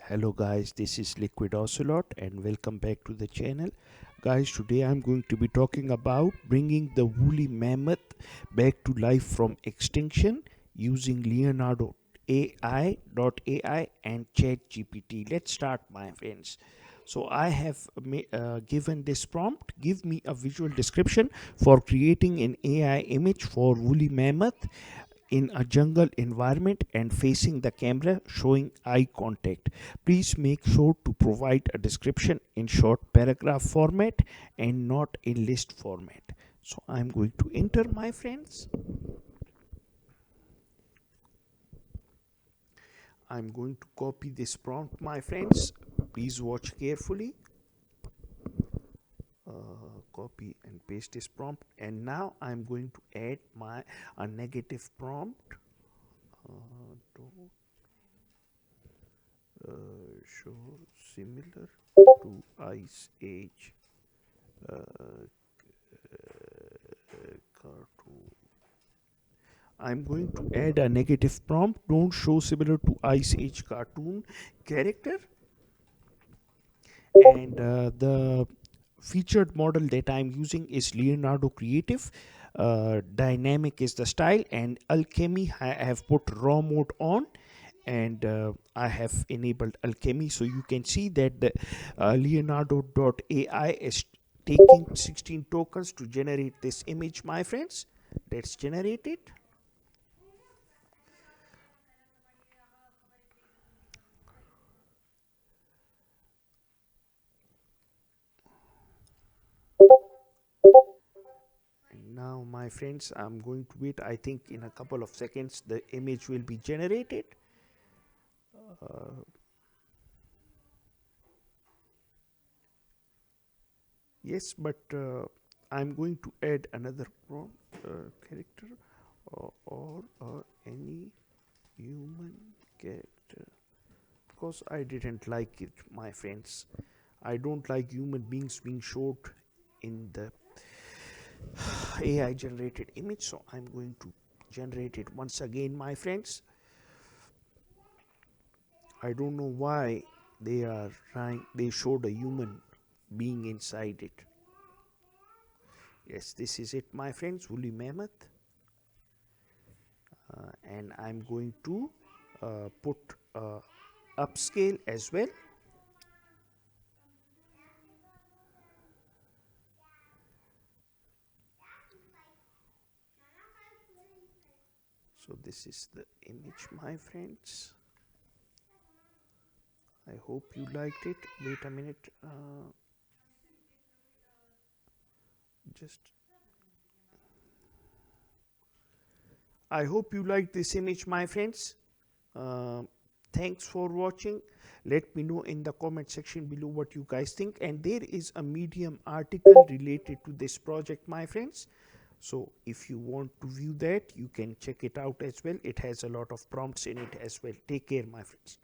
Hello guys, this is LiquidOcelot and welcome back to the channel. Guys, today I'm going to be talking about bringing the woolly mammoth back to life from extinction using Leonardo.AI and ChatGPT. Let's start, my friends. So I have given this prompt: give me a visual description for creating an AI image for woolly mammoth in a jungle environment and facing the camera, showing eye contact. Please make sure to provide a description in short paragraph format and not in list format. So I'm going to enter, my friends. I'm going to copy this prompt, my friends. Please watch carefully. Copy and paste this prompt, and now I'm going to add my a negative prompt. Show similar to Ice Age cartoon. I'm going to add a negative prompt. Don't show similar to Ice Age cartoon character. And the featured model that I'm using is Leonardo Creative. Dynamic is the style, and Alchemy I have put raw mode on, and I have enabled Alchemy, so you can see that the Leonardo.AI is taking 16 tokens to generate this image, my friends. Let's generate it. And now, my friends, I'm going to wait. I think in a couple of seconds the image will be generated. Yes, but I'm going to add another prompt character or any human character, because I didn't like it, my friends. I don't like human beings being showed in the AI generated image, so I'm going to generate it once again, my friends. I don't know why they showed a human being inside it. Yes, this is it, my friends, woolly mammoth. And I'm going to put upscale as well. So this is the image, my friends. I hope you liked it. Wait a minute. Just I hope you liked this image, my friends. Uh, Thanks for watching. Let me know in the comment section below what you guys think. And there is a Medium article related to this project, my friends. So if you want to view that, you can check it out as well. It has a lot of prompts in it as well. Take care, my friends.